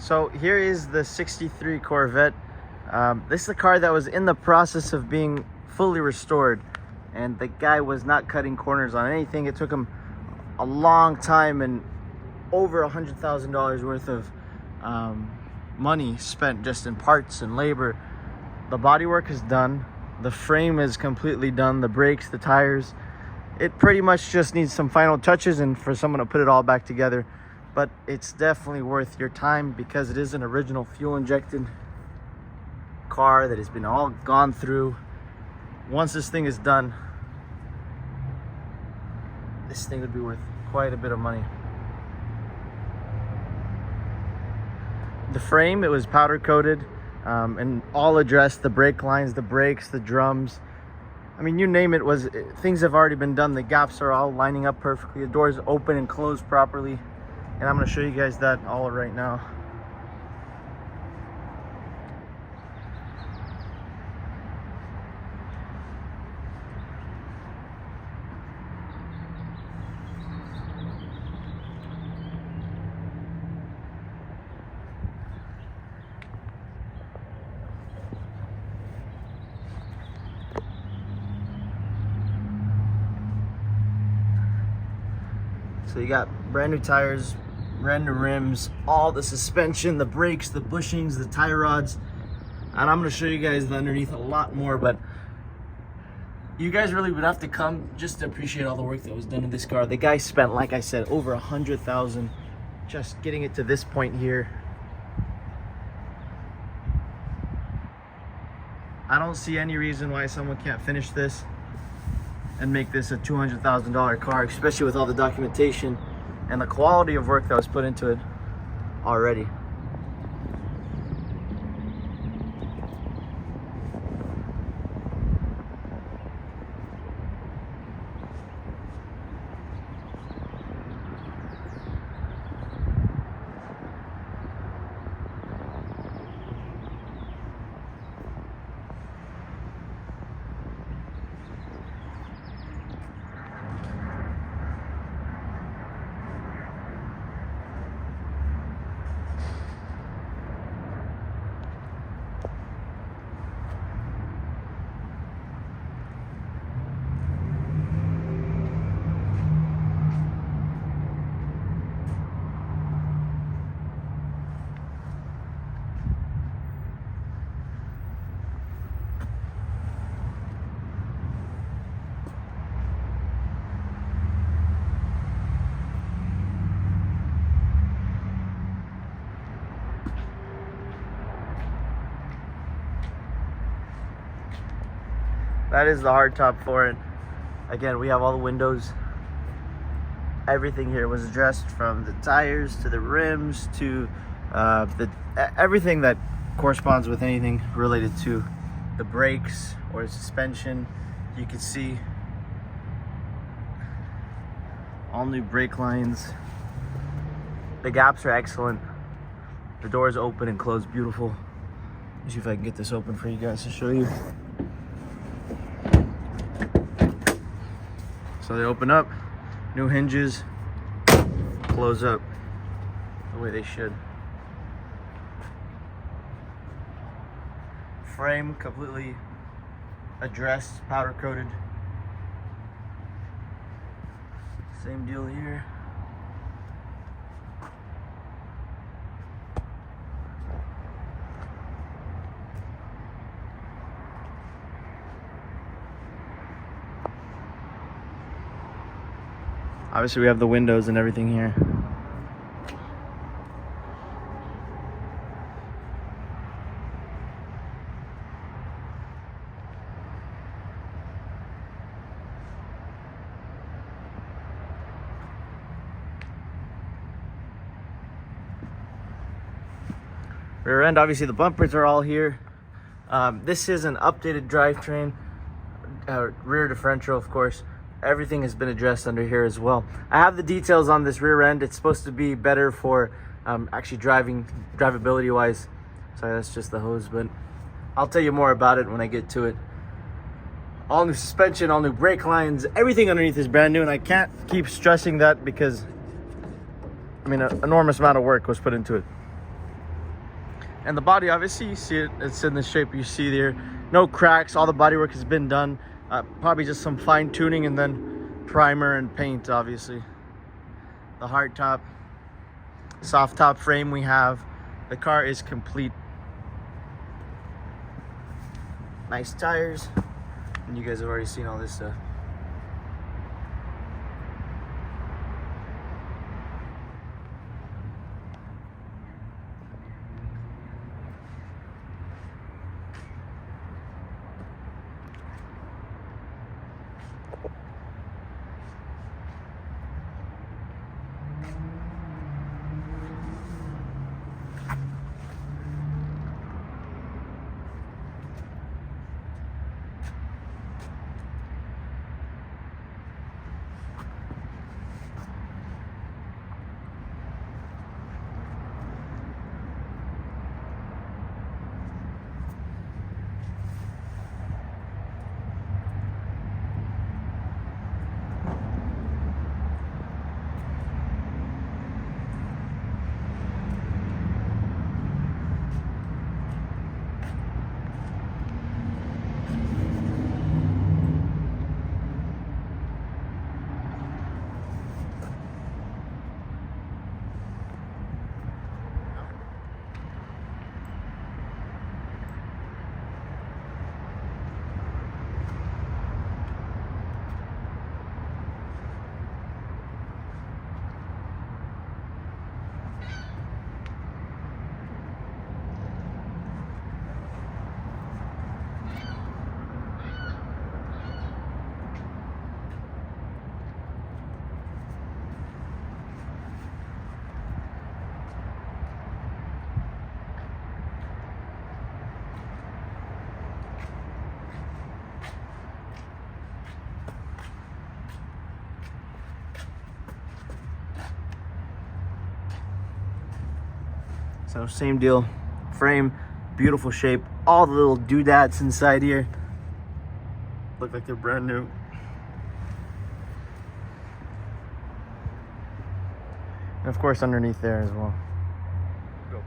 So here is the 63 Corvette. This is a car that was in the process of being fully restored, and the guy was not cutting corners on anything. It took him a long time and over $100,000 worth of money spent just in parts and labor. The bodywork is done. The frame is completely done. The brakes, the tires. It pretty much just needs some final touches and for someone to put it all back together. But it's definitely worth your time because it is an original fuel injected car that has been all gone through. Once this thing is done, this thing would be worth quite a bit of money. The frame, it was powder coated and all addressed. The brake lines, the brakes, the drums, I mean, you name it, things have already been done. The gaps are all lining up perfectly. The doors open and close properly. And I'm going to show you guys that all right now. So you got brand new tires, brand new rims, all the suspension, the brakes, the bushings, the tie rods. And I'm gonna show you guys the underneath a lot more, but you guys really would have to come just to appreciate all the work that was done in this car. The guy spent, like I said, over $100,000 just getting it to this point here. I don't see any reason why someone can't finish this and make this a $200,000 car, especially with all the documentation and the quality of work that was put into it already. That is the hardtop for it. Again, we have all the windows. Everything here was addressed, from the tires to the rims to everything that corresponds with anything related to the brakes or suspension. You can see all new brake lines. The gaps are excellent. The doors open and close beautiful. Let me see if I can get this open for you guys to show you. So they open up, new hinges, close up the way they should. Frame completely addressed, powder coated. Same deal here. Obviously we have the windows and everything here. Rear end, obviously the bumpers are all here. This is an updated drivetrain, rear differential, of course. Everything has been addressed under here as well. I have the details on this rear end. It's supposed to be better for actually drivability wise. Sorry, that's just the hose, but I'll tell you more about it when I get to it. All new suspension, all new brake lines, everything underneath is brand new, and I can't keep stressing that because, I mean, an enormous amount of work was put into it. And the body, obviously, you see it, it's in the shape you see there. No cracks, all the bodywork has been done. Probably just some fine tuning and then primer and paint, obviously. The hard top, soft top frame we have. The car is complete. Nice tires. And you guys have already seen all this stuff. So same deal, frame, beautiful shape. All the little doodads inside here look like they're brand new. And of course underneath there as well. Go.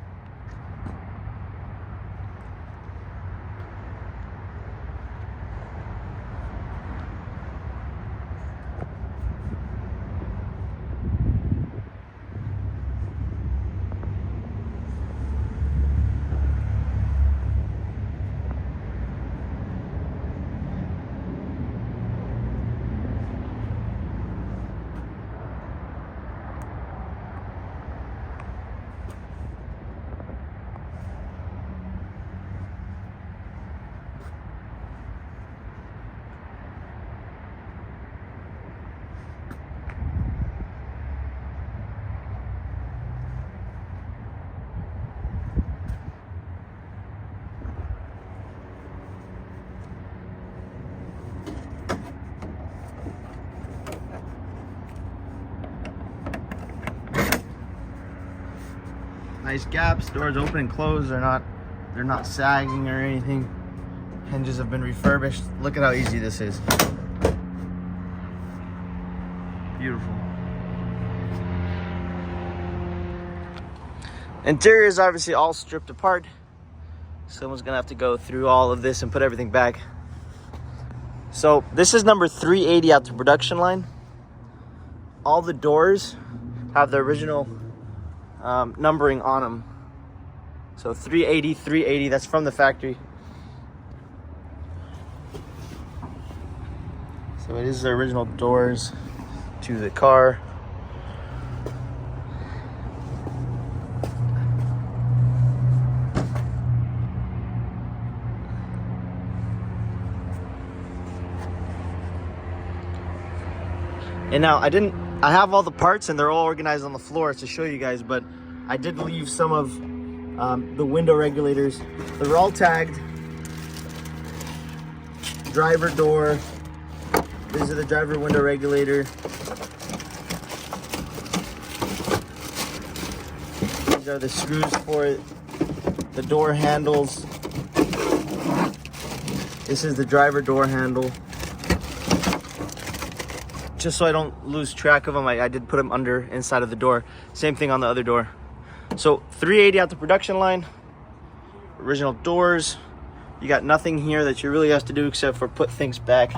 Nice gaps, doors open and close. They're not sagging or anything. Hinges have been refurbished. Look at how easy this is. Beautiful. Interior is obviously all stripped apart. Someone's gonna have to go through all of this and put everything back. So this is number 380 out to production line. All the doors have the original numbering on them. So 380, 380, that's from the factory. So it is the original doors to the car. And now I have all the parts and they're all organized on the floor to show you guys, but I did leave some of the window regulators. They're all tagged. Driver door. These are the driver window regulator. These are the screws for the door handles. This is the driver door handle. Just so I don't lose track of them, I did put them inside of the door. Same thing on the other door. So 380 out the production line. original doors. You got nothing here that you really have to do except for put things back.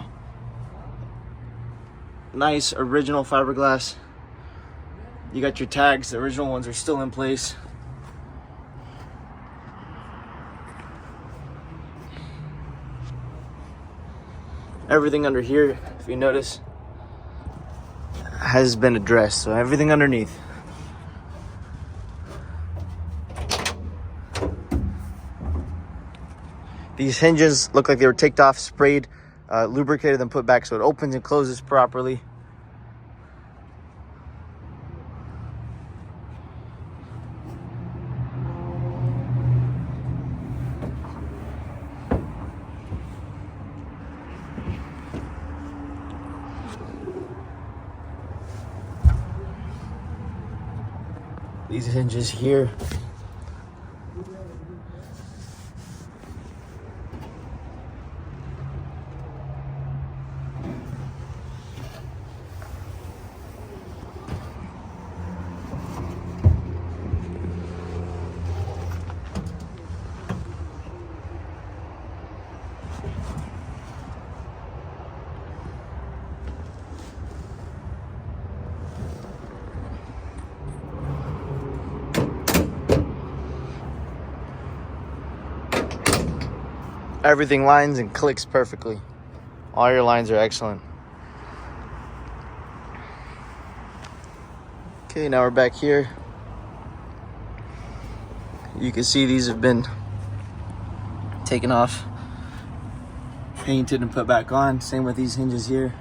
Nice original fiberglass. You got your tags, the original ones are still in place. Everything under here, if you notice, has been addressed, so everything underneath. These hinges look like they were taken off, sprayed, lubricated, then put back so it opens and closes properly. These hinges here. Everything lines and clicks perfectly. All your lines are excellent. Okay, now we're back here. You can see these have been taken off, painted, and put back on. Same with these hinges here.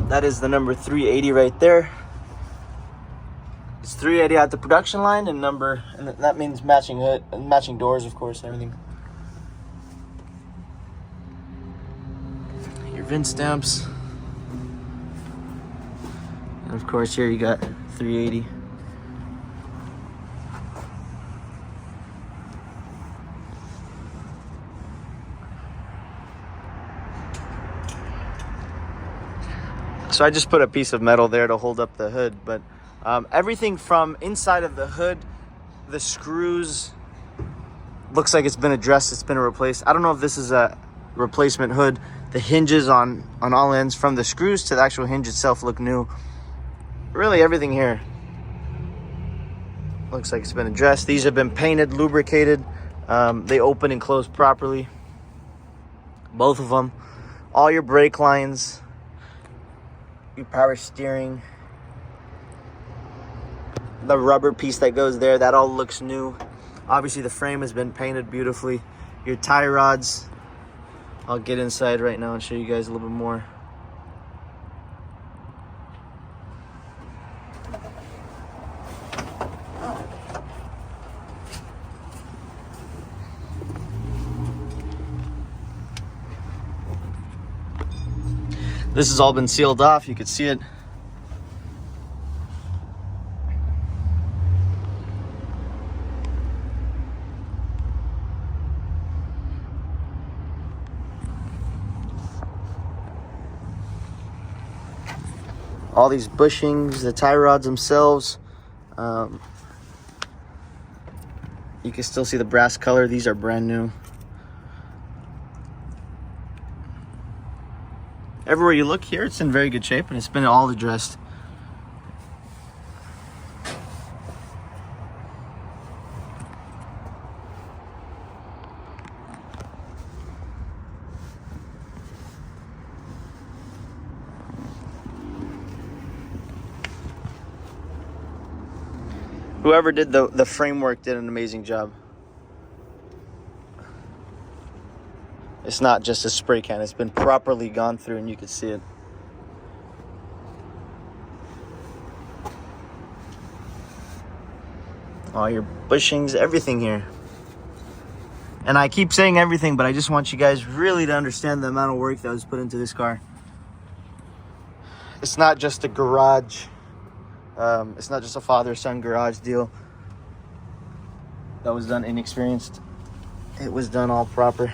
That is the number 380 right there. It's 380 at the production line, and that means matching hood and matching doors, of course, everything. Your VIN stamps. And of course here you got 380. So I just put a piece of metal there to hold up the hood, but everything from inside of the hood, the screws, looks like it's been addressed, it's been replaced. I don't know if this is a replacement hood. The hinges on all ends, from the screws to the actual hinge itself, look new. Really everything here looks like it's been addressed. These have been painted, lubricated. They open and close properly. Both of them. All your brake lines, your power steering, the rubber piece that goes there, that all looks new. Obviously the frame has been painted beautifully. Your tie rods, I'll get inside right now and show you guys a little bit more. This has all been sealed off, you can see it. All these bushings, the tie rods themselves, you can still see the brass color. These are brand new. Everywhere you look here, it's in very good shape, and it's been all addressed. Whoever did the framework did an amazing job. It's not just a spray can, it's been properly gone through, and you can see it. All your bushings, everything here. And I keep saying everything, but I just want you guys really to understand the amount of work that was put into this car. It's not just a garage. It's not just a father-son garage deal that was done inexperienced. it was done all proper.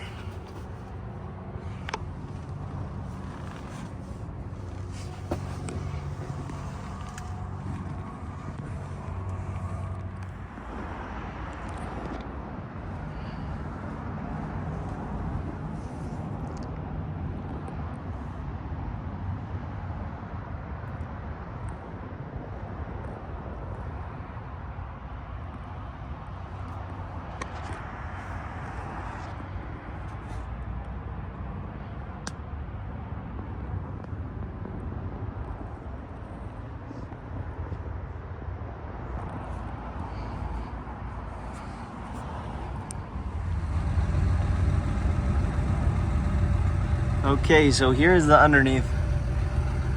Okay, so here's the underneath.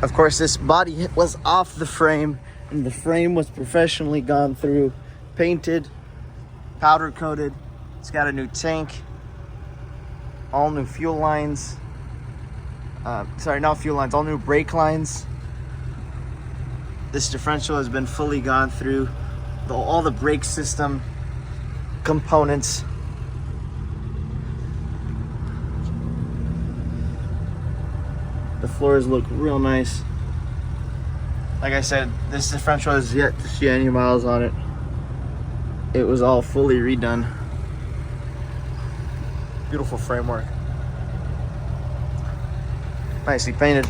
Of course, this body was off the frame, and the frame was professionally gone through, painted, powder coated. It's got a new tank, all new fuel lines. Sorry, not fuel lines, all new brake lines. This differential has been fully gone through, all the brake system components. The floors look real nice. Like I said, this differential has yet to see any miles on it. It was all fully redone. Beautiful framework. Nicely painted.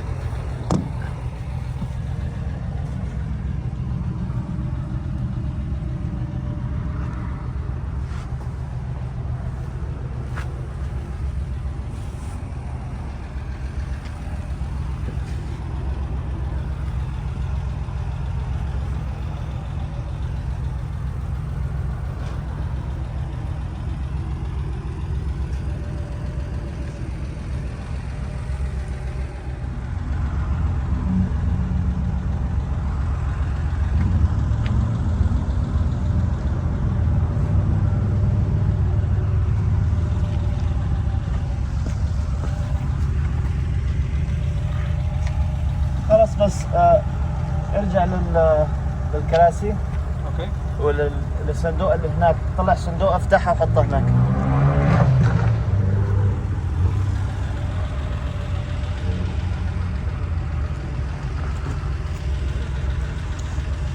خلاص بس ارجع للكراسي. اوكي. وللصندوق اللي هناك، طلع صندوق افتحها وحطه هناك.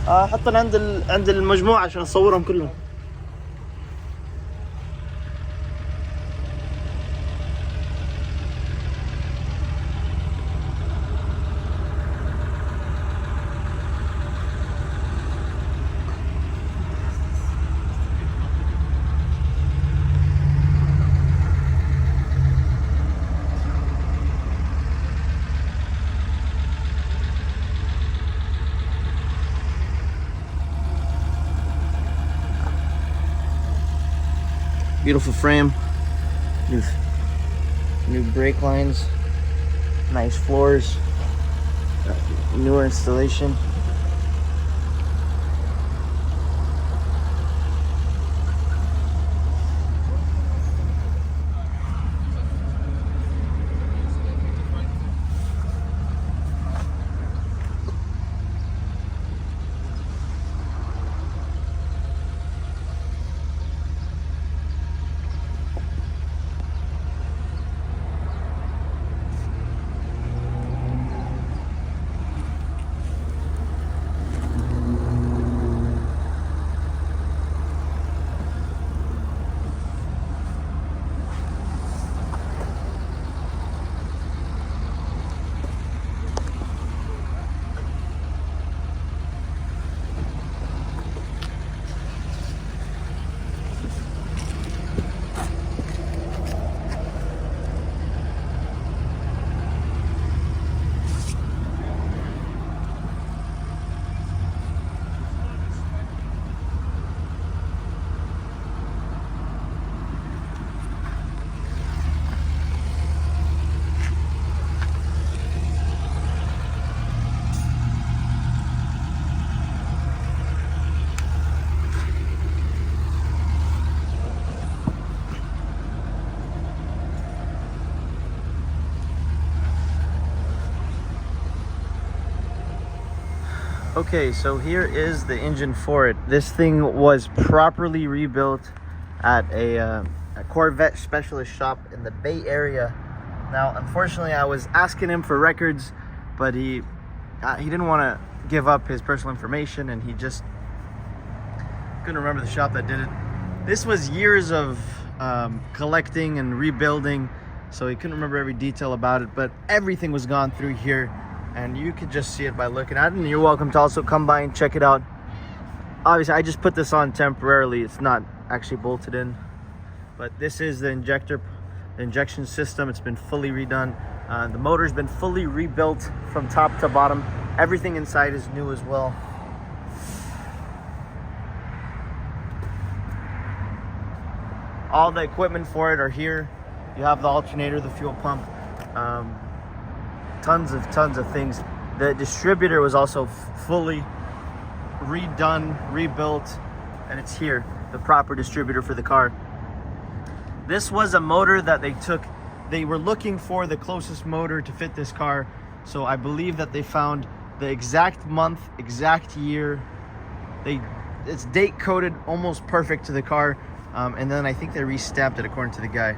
حطهم عند المجموعة عشان اصورهم كلهم. Beautiful frame, new brake lines, nice floors, newer installation. Okay, so here is the engine for it. This thing was properly rebuilt at a Corvette specialist shop in the Bay Area. Now, unfortunately, I was asking him for records, but he didn't want to give up his personal information, and he just couldn't remember the shop that did it. This was years of collecting and rebuilding, so he couldn't remember every detail about it, but everything was gone through here, and you could just see it by looking at it. And you're welcome to also come by and check it out. Obviously, I just put this on temporarily. It's not actually bolted in, but this is the injection system. It's been fully redone. The motor's been fully rebuilt from top to bottom. Everything inside is new as well. All the equipment for it are here. You have the alternator, the fuel pump, tons of things. The distributor was also fully redone, rebuilt, and it's here, the proper distributor for the car. This was a motor that they were looking for the closest motor to fit this car, so I believe that they found the exact month, exact year. It's date coded almost perfect to the car, and then I think they re-stamped it according to the guy.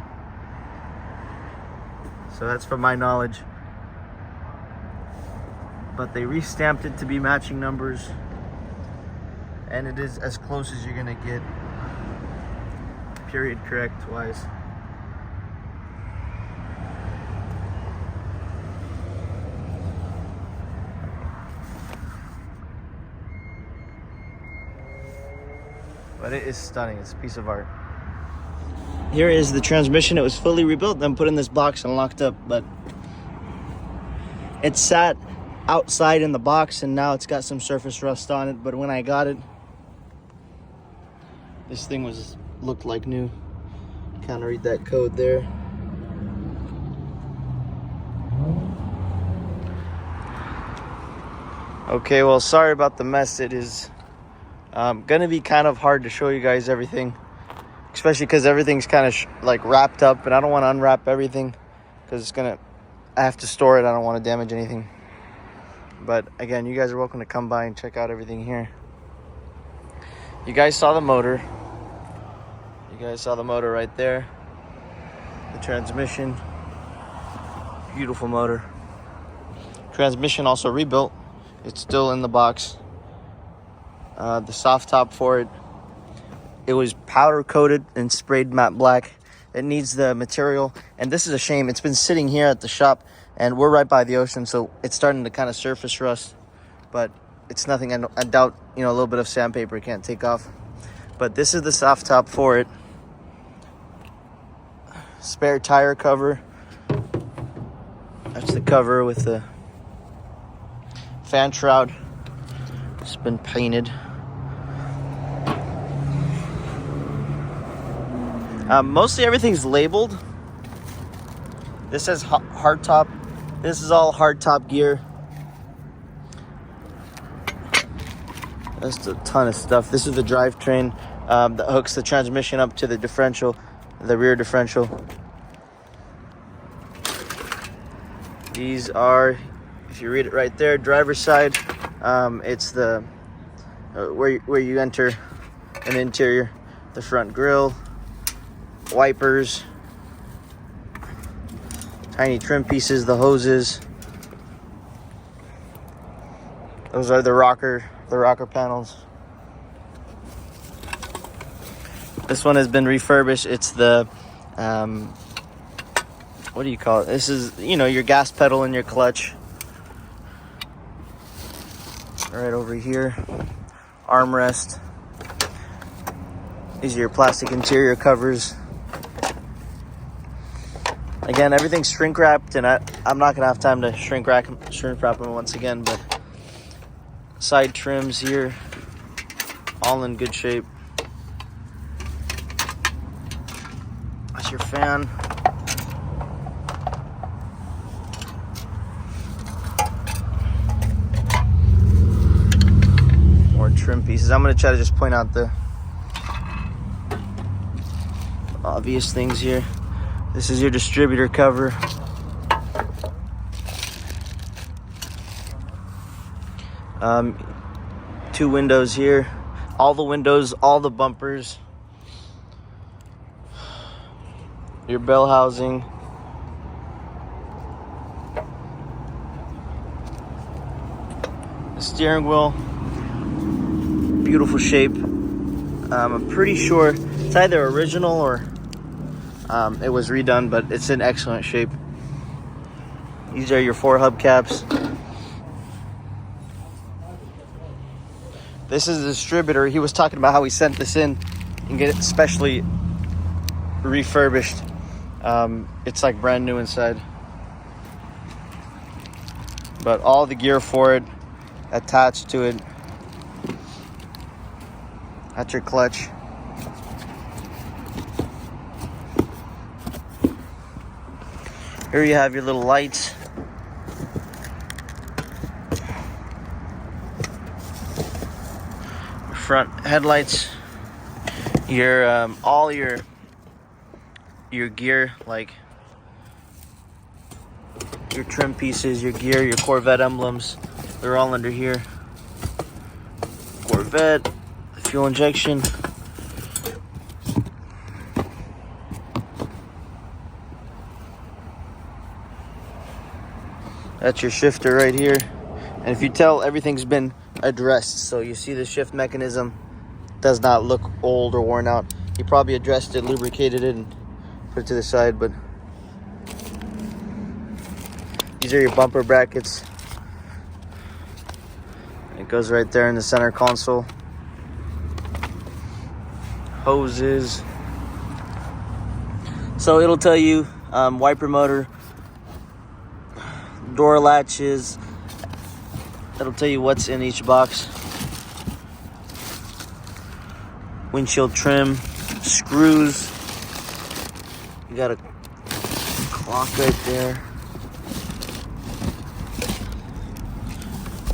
So that's from my knowledge, but they re-stamped it to be matching numbers, and it is as close as you're gonna get period correct wise. But it is stunning. It's a piece of art. Here is the transmission. It was fully rebuilt, then put in this box and locked up, but it sat outside in the box, and now it's got some surface rust on it. But when I got it, this thing looked like new. Kind of read that code there. Okay, well, sorry about the mess. It is gonna be kind of hard to show you guys everything, especially because everything's kind of like wrapped up, and I don't want to unwrap everything because I have to store it. I don't want to damage anything. But again, you guys are welcome to come by and check out everything here. You guys saw the motor. You guys saw the motor right there. The transmission. Beautiful motor. Transmission also rebuilt. It's still in the box. The soft top for it. It was powder coated and sprayed matte black. It needs the material, and this is a shame. It's been sitting here at the shop, and we're right by the ocean, so it's starting to kind of surface rust, but it's nothing I doubt, a little bit of sandpaper can't take off. But this is the soft top for it. Spare tire cover. That's the cover with the fan shroud. It's been painted. Mostly everything's labeled. This says hard top. This is all hard top gear. That's a ton of stuff. This is the drivetrain that hooks the transmission up to the differential, the rear differential. These are, if you read it right there, driver's side. It's the where you enter an interior, the front grille, wipers, tiny trim pieces, the hoses. Those are the rocker panels. This one has been refurbished. It's the what do you call it? This is, your gas pedal and your clutch. Right over here, armrest. These are your plastic interior covers. Again, everything's shrink wrapped, and I'm not gonna have time to shrink wrap them once again, but side trims here, all in good shape. That's your fan. More trim pieces. I'm gonna try to just point out the obvious things here. This is your distributor cover. Two windows here. All the windows, all the bumpers. your bell housing. The steering wheel, beautiful shape. I'm pretty sure it's either original or it was redone, but it's in excellent shape. These are your 4 hubcaps. This is the distributor. He was talking about how he sent this in and get it specially refurbished. It's like brand new inside. But all the gear for it attached to it. That's your clutch. Here you have your little lights. Front headlights. Your all your gear, like your trim pieces, your gear, your Corvette emblems, they're all under here. Corvette, fuel injection. That's your shifter right here. And if you tell, everything's been addressed. So you see the shift mechanism does not look old or worn out. He probably addressed it, lubricated it, and put it to the side. But these are your bumper brackets. It goes right there in the center console. Hoses. So it'll tell you wiper motor, door latches. It'll tell you what's in each box. Windshield trim, screws. You got a clock right there.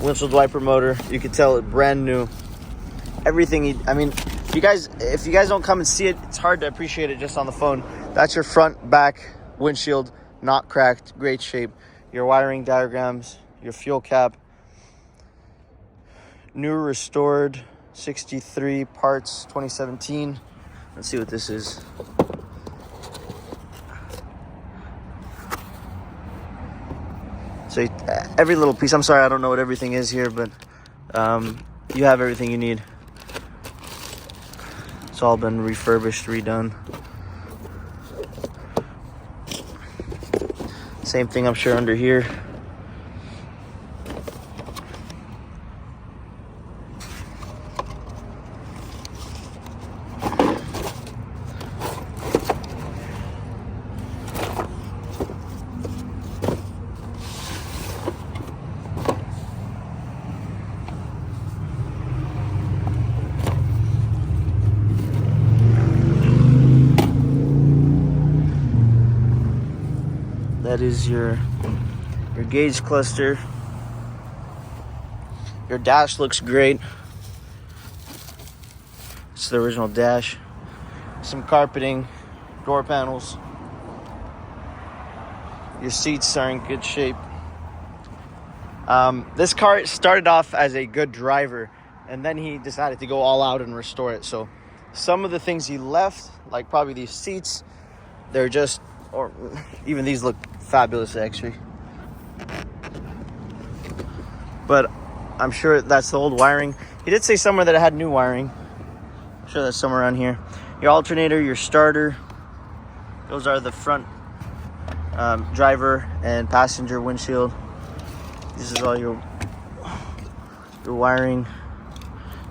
Windshield wiper motor. You can tell it brand new. Everything. I mean, if you guys don't come and see it, it's hard to appreciate it just on the phone. That's your front, back windshield, not cracked, great shape. Your wiring diagrams, your fuel cap. New restored 63 parts 2017. Let's see what this is. So every little piece, I'm sorry I don't know what everything is here, but you have everything you need. It's all been refurbished, redone. Same thing I'm sure under here. That is your gauge cluster. Your dash looks great. It's the original dash. Some carpeting, door panels. Your seats are in good shape. This car started off as a good driver, and then he decided to go all out and restore it. So some of the things he left, like probably these seats, they're just, or even these look fabulous actually. But I'm sure that's the old wiring. He did say somewhere that it had new wiring. I'm sure that's somewhere around here. Your alternator, your starter. Those are the front driver and passenger windshield. This is all your wiring.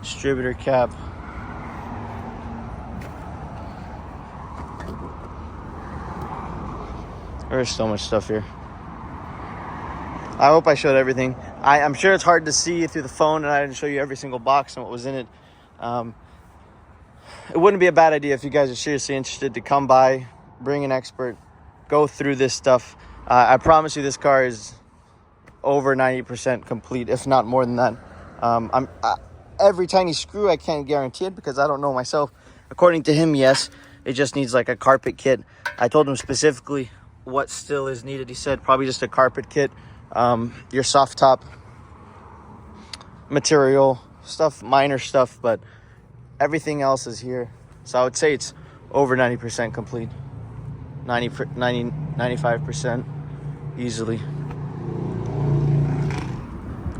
Distributor cap. There's so much stuff here. I hope I showed everything. I'm sure it's hard to see through the phone, and I didn't show you every single box and what was in it. It wouldn't be a bad idea if you guys are seriously interested to come by, bring an expert, go through this stuff. I promise you this car is over 90% complete, if not more than that. Every tiny screw, I can't guarantee it because I don't know myself. According to him, yes, it just needs like a carpet kit. I told him specifically what still is needed. He said probably just a carpet kit, your soft top material stuff, minor stuff, but everything else is here. So I would say it's over 90% complete. 95% easily.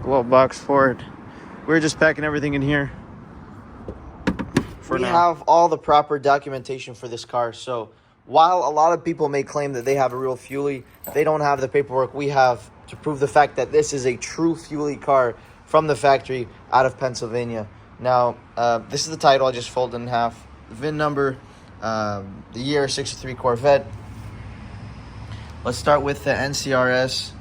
Glove box for it. We're just packing everything in here for now. We have all the proper documentation for this car. So while a lot of people may claim that they have a real Fuelie, they don't have the paperwork we have to prove the fact that this is a true Fuelie car from the factory out of Pennsylvania. Now, this is the title. I just folded in half. The VIN number, the year, 63 Corvette. Let's start with the NCRS.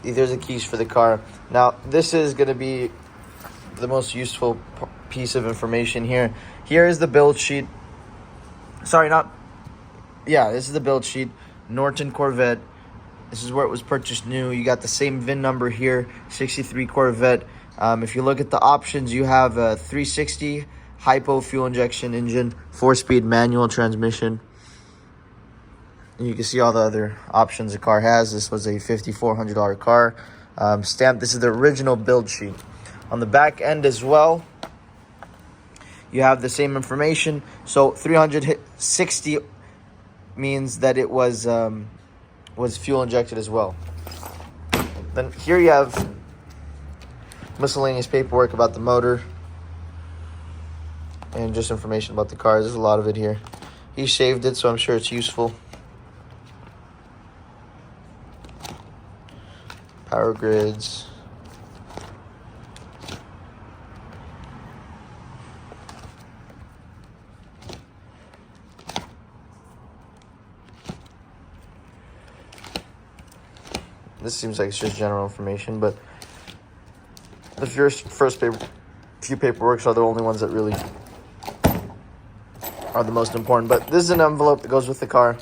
These are the keys for the this is going to be the most useful piece of information here. Here is the build sheet. This is the build sheet. Norton Corvette. This is where it was purchased new. You got the same VIN number here, 63 Corvette. If you look at the options, you have a 360 hypo fuel injection engine, 4-speed manual transmission. And you can see all the other options the car has. This was a $5,400 car. Stamped. This is the original build sheet. On the back end as well, you have the same information. So 360 means that it was fuel injected as well. Then here you have miscellaneous paperwork about the motor and just information about the car. There's a lot of it here. He shaved it, so I'm sure it's useful. Power grids. This seems like it's just general information, but the first few paperworks are the only ones that really are the most important. But this is an envelope that goes with the car.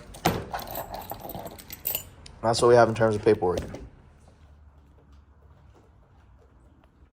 That's what we have in terms of paperwork.